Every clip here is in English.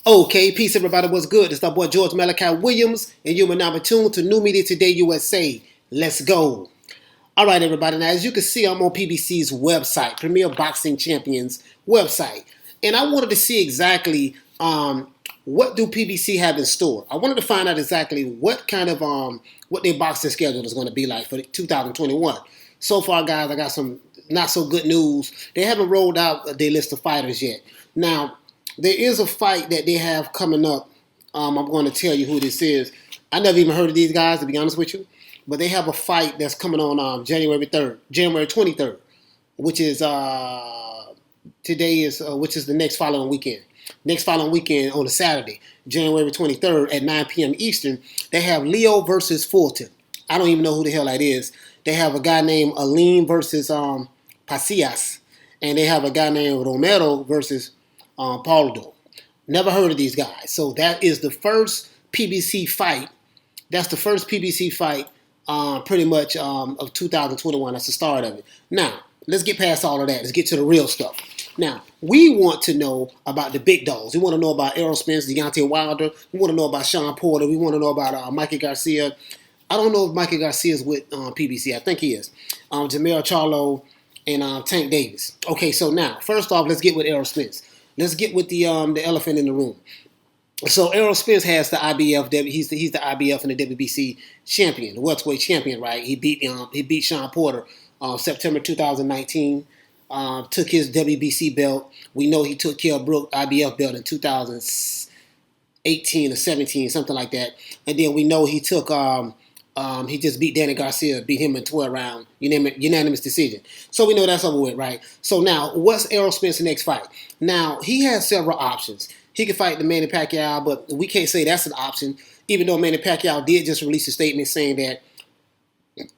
Okay, peace everybody, what's good? It's my boy George Malachi Williams, and you're now tuned to New Media Today USA. Let's go. All right, everybody. Now, as you can see, I'm on PBC's website, Premier Boxing Champions website, and I wanted to see exactly what do PBC have in store. I wanted to find out exactly what kind of what their boxing schedule is going to be like for 2021. So far, guys, I got some not so good news. They haven't rolled out their list of fighters yet. Now, there is a fight that they have coming up. I'm going to tell you who this is. I never even heard of these guys, to be honest with you. But they have a fight that's coming on January 23rd, which is which is the next following weekend. Next following weekend on a Saturday, January 23rd at 9 p.m. Eastern, they have Leo versus Fulton. I don't even know who the hell that is. They have a guy named Aline versus Pacias. And they have a guy named Romero versus Paulo. Never heard of these guys. So that is the first PBC fight. That's the first PBC fight pretty much of 2021. That's the start of it. Now, let's get past all of that. Let's get to the real stuff. Now, we want to know about the big dogs. We want to know about Errol Spence, Deontay Wilder. We want to know about Shawn Porter. We want to know about Mikey Garcia. I don't know if Mikey Garcia is with PBC. I think he is. Jermell Charlo and Tank Davis. Okay, so now, first off, let's get with Errol Spence. Let's get with the elephant in the room. So Errol Spence has the IBF. He's the IBF and the WBC champion, the welterweight champion, right? He beat Shawn Porter September 2019. Took his WBC belt. We know he took Kell Brook IBF belt in 2018 or 17, something like that. And then we know he took he just beat Danny Garcia, beat him in 12 round unanimous decision. So we know that's over with, right? So now, what's Errol Spence's next fight? Now, he has several options. He could fight the Manny Pacquiao, but we can't say that's an option, even though Manny Pacquiao did just release a statement saying that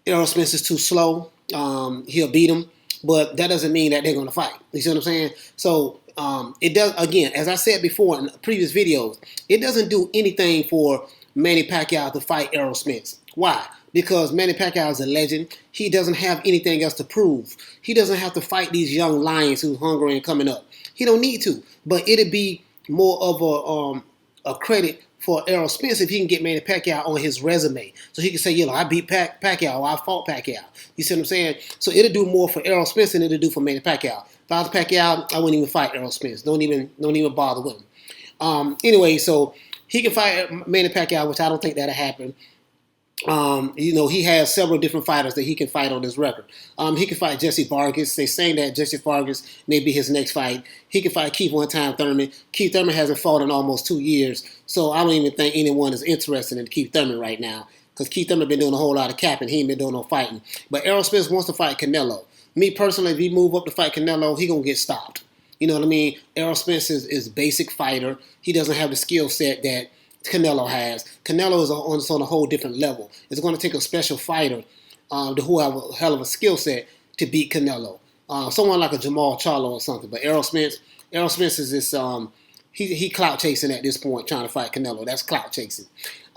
Errol Spence is too slow. He'll beat him, but that doesn't mean that they're going to fight. You see what I'm saying? So it does, again, as I said before in previous videos, it doesn't do anything for Manny Pacquiao to fight Errol Spence. Why? Because Manny Pacquiao is a legend. He doesn't have anything else to prove. He doesn't have to fight these young lions who's hungry and coming up. He don't need to. But it'd be more of a credit for Errol Spence if he can get Manny Pacquiao on his resume. So he can say, I beat Pacquiao, or I fought Pacquiao. You see what I'm saying? So it'll do more for Errol Spence than it'll do for Manny Pacquiao. If I was Pacquiao, I wouldn't even fight Errol Spence. Don't even bother with him. Anyway, so he can fight Manny Pacquiao, which I don't think that'll happen. He has several different fighters that he can fight on his record. He can fight Jesse Vargas. They're saying that Jesse Vargas may be his next fight. He can fight Keith Thurman. Keith Thurman hasn't fought in almost 2 years, so I don't even think anyone is interested in Keith Thurman right now because Keith Thurman been doing a whole lot of capping. He ain't been doing no fighting. But Errol Spence wants to fight Canelo. Me personally, if he move up to fight Canelo, he gonna get stopped. You know what I mean? Errol Spence is basic fighter. He doesn't have the skill set that Canelo has. Canelo is on a whole different level. It's going to take a special fighter who have a hell of a skill set to beat Canelo. Someone like a Jermell Charlo or something. But Errol Spence is this, he clout chasing at this point, trying to fight Canelo. That's clout chasing.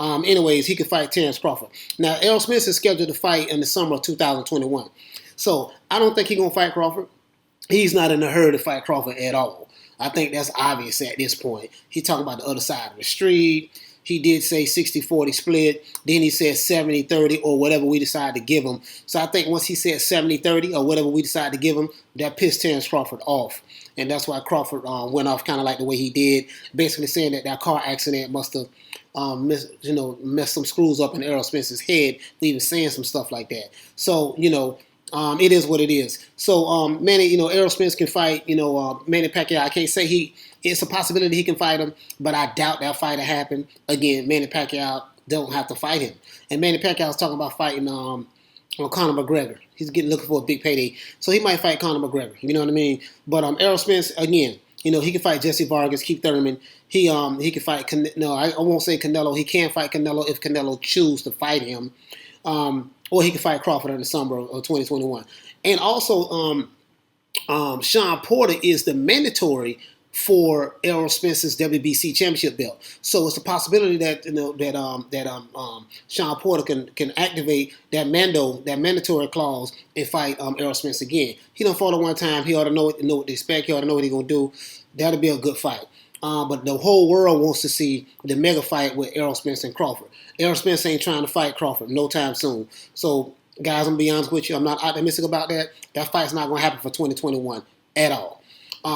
Anyways, he can fight Terrence Crawford. Now, Errol Spence is scheduled to fight in the summer of 2021. So, I don't think he's going to fight Crawford. He's not in a hurry to fight Crawford at all. I think that's obvious at this point. He's talking about the other side of the street. He did say 60-40 split. Then he said 70-30 or whatever we decide to give him. So I think once he said 70-30 or whatever we decide to give him, that pissed Terrence Crawford off. And that's why Crawford went off kind of like the way he did, basically saying that car accident must have messed some screws up in Errol Spence's head for even saying some stuff like that. So, it is what it is. So, Manny, Errol Spence can fight, Manny Pacquiao. I can't say it's a possibility he can fight him, but I doubt that fight will happen. Again, Manny Pacquiao don't have to fight him. And Manny Pacquiao is talking about fighting Conor McGregor. He's looking for a big payday. So he might fight Conor McGregor. You know what I mean? But Errol Spence, again, he can fight Jesse Vargas, Keith Thurman. He can fight, I won't say Canelo. He can fight Canelo if Canelo choose to fight him. Or he can fight Crawford in the summer of 2021. And also, Shawn Porter is the mandatory for Errol Spence's WBC championship belt. So it's a possibility that Shawn Porter can activate that mandatory clause and fight Errol Spence again. He done fought at one time. He ought to know what to expect. He ought to know what he's gonna do. That'll be a good fight. But the whole world wants to see the mega fight with Errol Spence and Crawford. Errol Spence ain't trying to fight Crawford no time soon. So, guys, I'm going to be honest with you. I'm not optimistic about that. That fight's not going to happen for 2021 at all.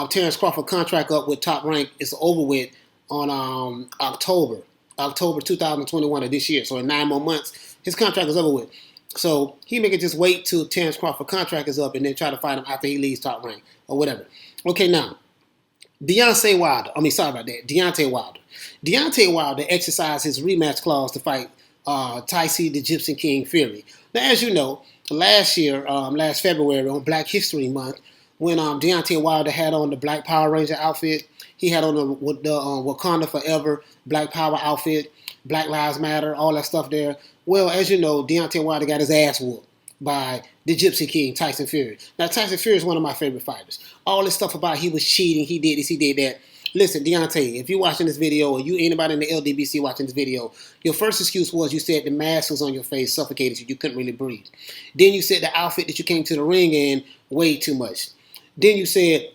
Terrence Crawford contract up with Top Rank is over with on October 2021 of this year. So in 9 more months, his contract is over with. So he may just wait till Terrence Crawford contract is up and then try to fight him after he leaves Top Rank or whatever. Okay, now, Deontay Wilder exercised his rematch clause to fight Tyson the Egyptian King Fury. Now, as you know, last February on Black History Month, when Deontay Wilder had on the Black Power Ranger outfit, he had on the Wakanda Forever Black Power outfit, Black Lives Matter, all that stuff there. Well, as you know, Deontay Wilder got his ass whooped by the Gypsy King, Tyson Fury. Now, Tyson Fury is one of my favorite fighters. All this stuff about he was cheating, he did this, he did that. Listen, Deontay, if you're watching this video or anybody in the LDBC watching this video, your first excuse was you said the mask was on your face, suffocated you, you couldn't really breathe. Then you said the outfit that you came to the ring in weighed too much. Then you said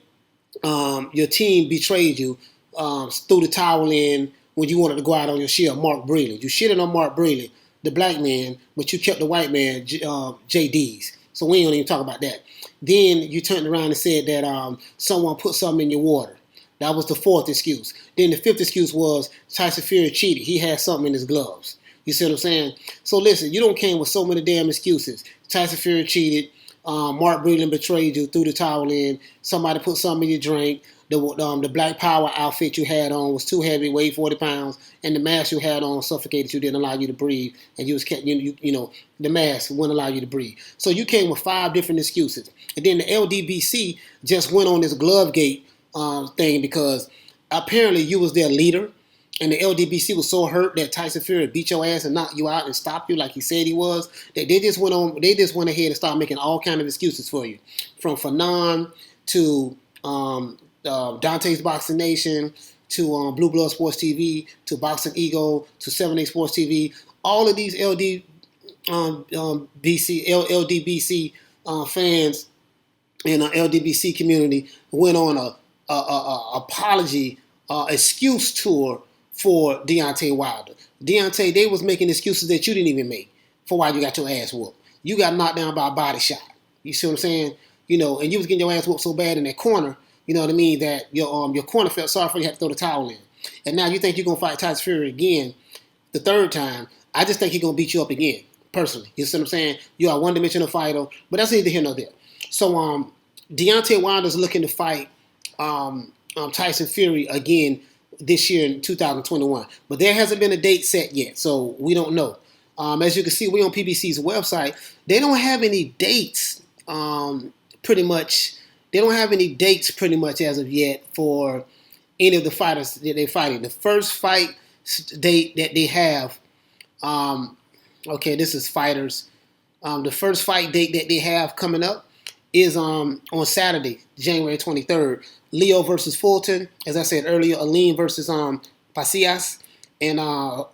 your team betrayed you, threw the towel in when you wanted to go out on your shield, Mark Breland. You shitted on Mark Breland, the black man, but you kept the white man, JD's. So we ain't gonna even talk about that. Then you turned around and said that someone put something in your water. That was the fourth excuse. Then the fifth excuse was Tyson Fury cheated. He had something in his gloves. You see what I'm saying? So listen, you don't came with so many damn excuses. Tyson Fury cheated. Mark Breland betrayed you, threw the towel in. Somebody put something in your drink. The Black Power outfit you had on was too heavy, weighed 40 pounds, and the mask you had on suffocated you, didn't allow you to breathe, and the mask wouldn't allow you to breathe. So you came with 5 different excuses. And then the LDBC just went on this glove gate thing because apparently you was their leader, and the LDBC was so hurt that Tyson Fury beat your ass and knocked you out and stopped you like he said he was, that they just went ahead and started making all kind of excuses for you, from Fanon to Dante's Boxing Nation to Blue Blood Sports TV to Boxing Ego to 7A Sports TV. All of these LDBC fans in the LDBC community went on a apology excuse tour for Deontay Wilder. Deontay, they was making excuses that you didn't even make for why you got your ass whooped. You got knocked down by a body shot. You see what I'm saying? And you was getting your ass whooped so bad in that corner, you know what I mean, that your corner felt sorry for you, had to throw the towel in. And now you think you're going to fight Tyson Fury again the third time. I just think he's going to beat you up again, personally. You see what I'm saying? You are a one-dimensional fighter, but that's neither here nor there. So Deontay Wilder's looking to fight Tyson Fury again this year in 2021. But there hasn't been a date set yet, so we don't know. As you can see, we on PBC's website. They don't have any dates, pretty much. They don't have any dates pretty much as of yet for any of the fighters that they're fighting. The first fight date that they have, this is fighters. The first fight date that they have coming up is on Saturday, January 23rd. Leo versus Fulton. As I said earlier, Aline versus Pacias, and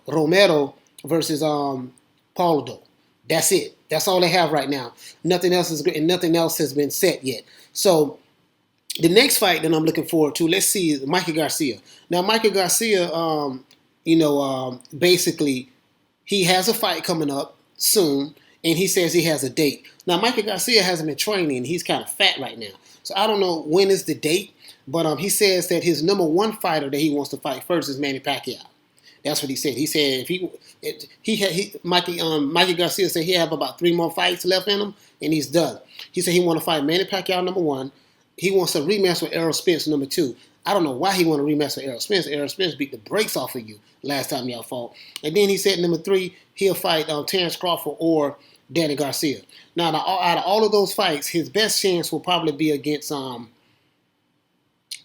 Romero versus Paulo. That's it. That's all they have right now. Nothing else has been set yet. So the next fight that I'm looking forward to, let's see, is Mikey Garcia. Now, Mikey Garcia, basically, he has a fight coming up soon, and he says he has a date. Now, Mikey Garcia hasn't been training. He's kind of fat right now. So I don't know when is the date, but he says that his number one fighter that he wants to fight first is Manny Pacquiao. That's what he said. He said Mikey Garcia said he have about 3 more fights left in him, and he's done. He said he want to fight Manny Pacquiao, number 1. He wants a rematch with Errol Spence, number 2. I don't know why he want to rematch with Errol Spence. Errol Spence beat the brakes off of you last time y'all fought. And then he said number 3, he'll fight Terrence Crawford or Danny Garcia. Now, out of all of those fights, his best chance will probably be against, I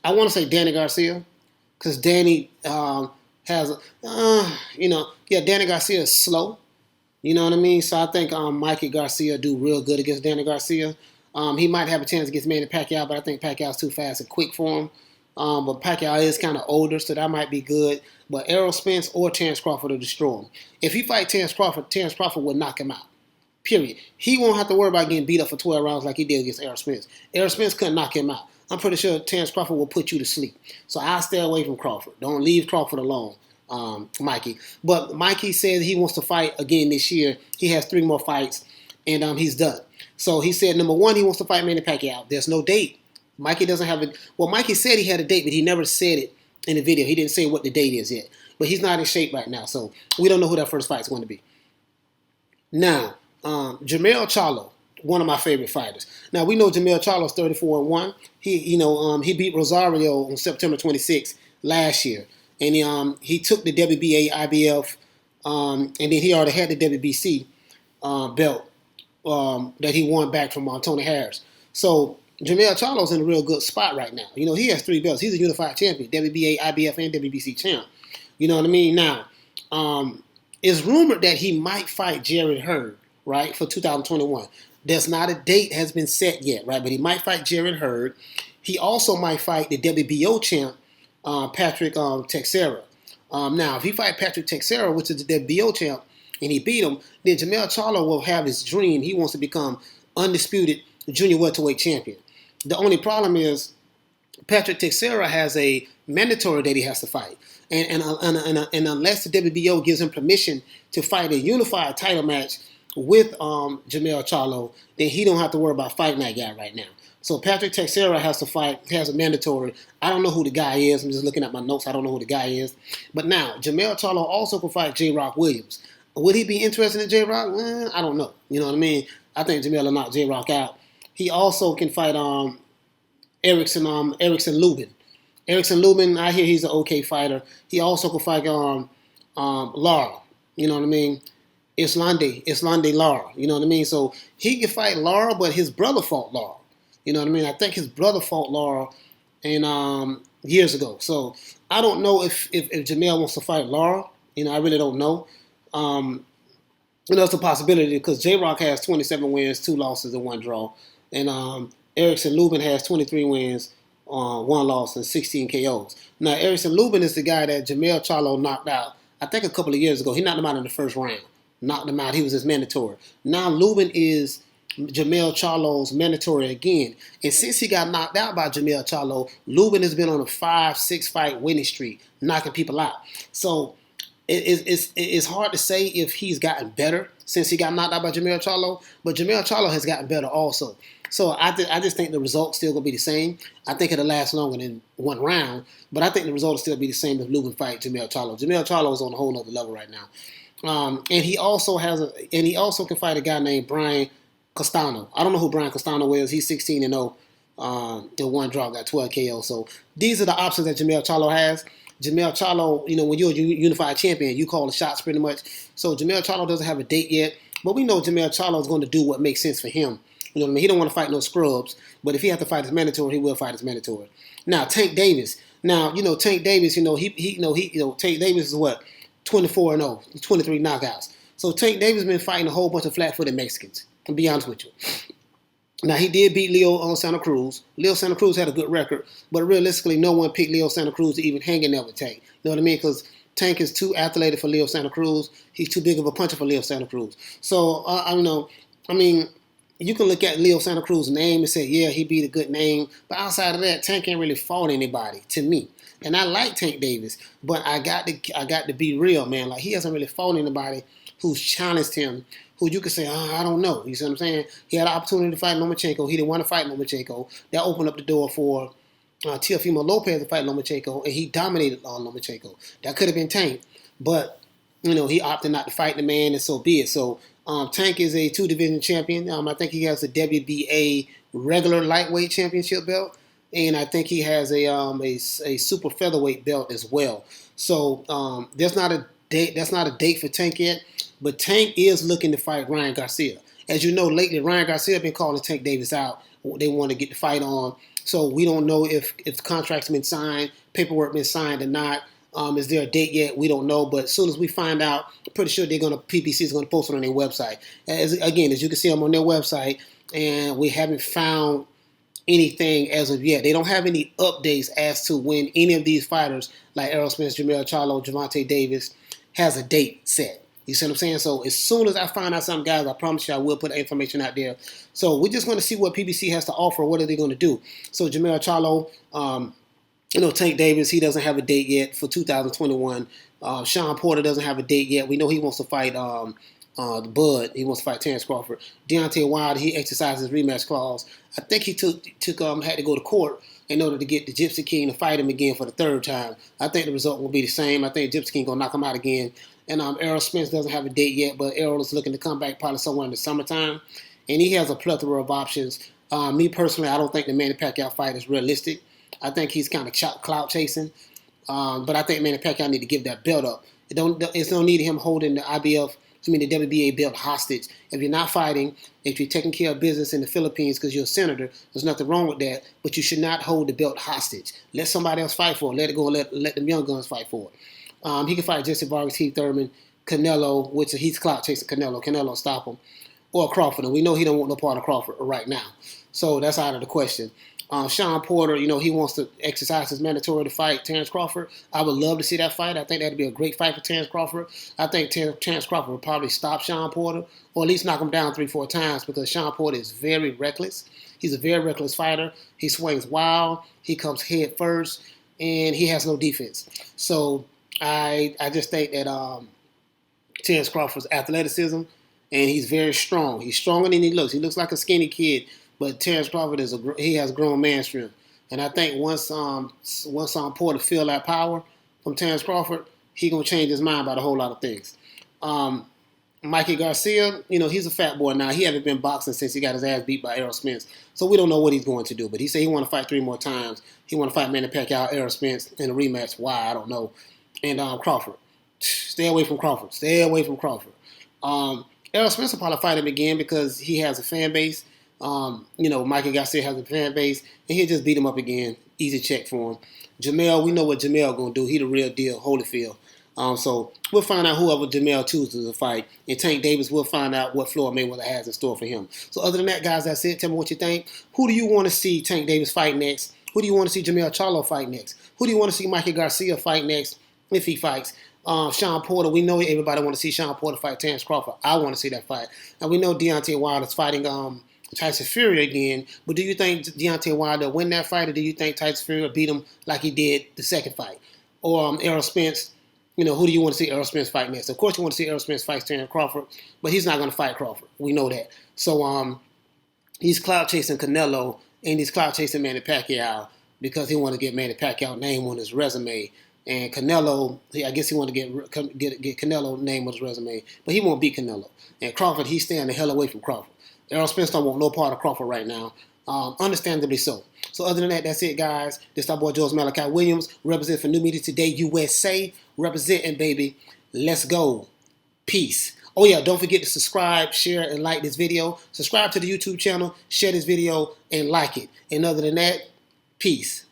want to say Danny Garcia, because Danny has, Danny Garcia is slow. You know what I mean? So I think Mikey Garcia do real good against Danny Garcia. He might have a chance against Manny Pacquiao, but I think Pacquiao's too fast and quick for him. But Pacquiao is kind of older, so that might be good. But Errol Spence or Terrence Crawford will destroy him. If he fight Terrence Crawford will knock him out. Period. He won't have to worry about getting beat up for 12 rounds like he did against Errol Spence. Errol Spence couldn't knock him out. I'm pretty sure Terrence Crawford will put you to sleep. So I stay away from Crawford. Don't leave Crawford alone, Mikey. But Mikey said he wants to fight again this year. He has 3 more fights, and he's done. So he said, number 1, he wants to fight Manny Pacquiao. There's no date. Mikey doesn't have a... Well, Mikey said he had a date, but he never said it in the video. He didn't say what the date is yet. But he's not in shape right now, so we don't know who that first fight is going to be. Now, Jermell Charlo, one of my favorite fighters. Now, we know Jermell Charlo's 34-1. He beat Rosario on September 26th last year. And he took the WBA, IBF, and then he already had the WBC belt that he won back from Tony Harris. So Jermell Charlo's in a real good spot right now. He has 3 belts. He's a unified champion, WBA, IBF, and WBC champ. You know what I mean? Now, it's rumored that he might fight Jarrett Hurd, right, for 2021. There's not a date has been set yet, right, but he might fight Jarrett Hurd. He also might fight the WBO champ, Patrick Teixeira. Now, if he fight Patrick Teixeira, which is the WBO champ, and he beat him, then Jermell Charlo will have his dream. He wants to become undisputed junior welterweight champion. The only problem is Patrick Teixeira has a mandatory that he has to fight. And unless the WBO gives him permission to fight a unified title match with Jermell Charlo, then he don't have to worry about fighting that guy right now. So Patrick Teixeira has to fight, has a mandatory. I don't know who the guy is. I'm just looking at my notes. I don't know who the guy is. But now, Jermell Charlo also can fight J. Rock Williams. Would he be interested in J. Rock? I don't know. You know what I mean? I think Jermell will knock J. Rock out. He also can fight Erickson Lubin. Erickson Lubin, I hear he's an okay fighter. He also can fight Lara. You know what I mean? Islande Lara. You know what I mean? So he can fight Lara, but his brother fought Lara. You know what I mean? I think his brother fought Lara years ago. So I don't know if Jermell wants to fight Lara. I really don't know. It's a possibility because J-Rock has 27 wins, 2 losses, and 1 draw. And Erickson Lubin has 23 wins, 1 loss, and 16 KOs. Now, Erickson Lubin is the guy that Jermell Charlo knocked out, I think a couple of years ago. He knocked him out in the first round. Knocked him out. He was his mandatory. Now, Lubin is Jermell Charlo's mandatory again. And since he got knocked out by Jermell Charlo, Lubin has been on a 5-6 fight winning streak, knocking people out. So it's hard to say if he's gotten better since he got knocked out by Jermell Charlo, but Jermell Charlo has gotten better also. So I just think the result's still going to be the same. I think it'll last longer than 1 round, but I think the result will still be the same if Lubin fight Jermell Charlo. Jermell Charlo is on a whole other level right now. And he also can fight a guy named Brian Castano. I don't know who Brian Castano is. He's 16-0 in 1 draw, got 12 KO. So these are the options that Jermell Charlo has. Jermell Charlo, when you're a unified champion, you call the shots pretty much. So Jermell Charlo doesn't have a date yet, but we know Jermell Charlo is going to do what makes sense for him. You know what I mean? He don't want to fight no scrubs, but if he has to fight his mandatory, he will fight his mandatory. Now, Tank Davis. Now, Tank Davis, Tank Davis is what? 24-0, 23 knockouts. So Tank Davis has been fighting a whole bunch of flat-footed Mexicans, to be honest with you. Now, he did beat Leo Santa Cruz. Leo Santa Cruz had a good record, but realistically, no one picked Leo Santa Cruz to even hang in there with Tank. You know what I mean? Because Tank is too athletic for Leo Santa Cruz. He's too big of a puncher for Leo Santa Cruz. So, I don't know. I mean, you can look at Leo Santa Cruz's name and say, yeah, he beat a good name. But outside of that, Tank ain't really fought anybody, to me. And I like Tank Davis, but I got to be real, man. Like, he hasn't really fought anybody who's challenged him, who you could say, I don't know. You see what I'm saying? He had an opportunity to fight Lomachenko. He didn't want to fight Lomachenko. That opened up the door for Teofimo Lopez to fight Lomachenko, and he dominated Lomachenko. That could have been Tank, but he opted not to fight the man, and so be it. So Tank is a 2-division champion. I think he has a WBA regular lightweight championship belt, and I think he has a super featherweight belt as well. So there's not a date. That's not a date for Tank yet. But Tank is looking to fight Ryan Garcia. As you know, lately, Ryan Garcia has been calling Tank Davis out. They want to get the fight on. So we don't know if the contract's been signed, paperwork been signed or not. Is there a date yet? We don't know. But as soon as we find out, I'm pretty sure PBC is going to post it on their website. As you can see them on their website, and we haven't found anything as of yet. They don't have any updates as to when any of these fighters, like Errol Spence, Jermell Charlo, Gervonta Davis, has a date set. You see what I'm saying? So as soon as I find out something, guys, I promise you I will put the information out there. So we're just going to see what PBC has to offer. What are they going to do? So Jermell Charlo, Tank Davis, he doesn't have a date yet for 2021. Shawn Porter doesn't have a date yet. We know he wants to fight Bud. He wants to fight Terrence Crawford. Deontay Wilder, he exercised his rematch clause. I think he had to go to court in order to get the Gypsy King to fight him again for the third time. I think the result will be the same. I think Gypsy King gonna knock him out again. And Errol Spence doesn't have a date yet, but Errol is looking to come back probably somewhere in the summertime. And he has a plethora of options. Me personally, I don't think the Manny Pacquiao fight is realistic. I think he's kind of clout chasing. But I think Manny Pacquiao need to give that belt up. It's no need of him holding the the WBA belt hostage. If you're not fighting, if you're taking care of business in the Philippines because you're a senator, there's nothing wrong with that. But you should not hold the belt hostage. Let somebody else fight for it. Let it go. Let them young guns fight for it. He can fight Jesse Vargas, Keith Thurman, Canelo, which he's clout chasing Canelo. Canelo stop him, or Crawford. And we know he don't want no part of Crawford right now. So that's out of the question. Shawn Porter, he wants to exercise his mandatory to fight Terrence Crawford. I would love to see that fight. I think that'd be a great fight for Terrence Crawford. I think Terrence Crawford would probably stop Shawn Porter, or at least knock him down 3-4 times, because Shawn Porter is very reckless. He's a very reckless fighter. He swings wild. He comes head first, and he has no defense. So I just think that Terrence Crawford's athleticism, and he's very strong. He's stronger than he looks. He looks like a skinny kid. But Terrence Crawford he has grown man strength, and I think once Porter feel that power from Terrence Crawford, he gonna change his mind about a whole lot of things. Mikey Garcia, he's a fat boy now. He haven't been boxing since he got his ass beat by Errol Spence, so we don't know what he's going to do. But he said he want to fight 3 more times. He want to fight Manny Pacquiao, Errol Spence in a rematch. Why, I don't know. And Crawford, stay away from Crawford. Stay away from Crawford. Errol Spence will probably fight him again because he has a fan base. Mikey Garcia has a fan base, and he'll just beat him up again. Easy check for him. Jermell, we know what Jermell gonna do. He the real deal, Holyfield. So we'll find out whoever Jermell chooses to fight. And Tank Davis, we'll find out what Floyd Mayweather has in store for him. So other than that, guys, that's it. Tell me what you think. Who do you want to see Tank Davis fight next? Who do you want to see Jermell Charlo fight next? Who do you want to see Mikey Garcia fight next if he fights? Shawn Porter, we know everybody want to see Shawn Porter fight Terrence Crawford. I want to see that fight. And we know Deontay Wilder's fighting Tyson Fury again, but do you think Deontay Wilder win that fight, or do you think Tyson Fury will beat him like he did the second fight? Or Errol Spence, who do you want to see Errol Spence fight next? Of course you want to see Errol Spence fight Terrence Crawford, but he's not going to fight Crawford. We know that. So he's clout chasing Canelo, and he's clout chasing Manny Pacquiao because he want to get Manny Pacquiao's name on his resume. And Canelo, I guess he want to get Canelo name on his resume, but he won't beat Canelo. And Crawford, he's staying the hell away from Crawford. Errol Spence don't want no part of Crawford right now. Understandably so. So other than that, that's it, guys. This is our boy George Malachi Williams, representing for New Media Today USA. Representing, baby. Let's go. Peace. Oh, yeah, don't forget to subscribe, share, and like this video. Subscribe to the YouTube channel, share this video, and like it. And other than that, peace.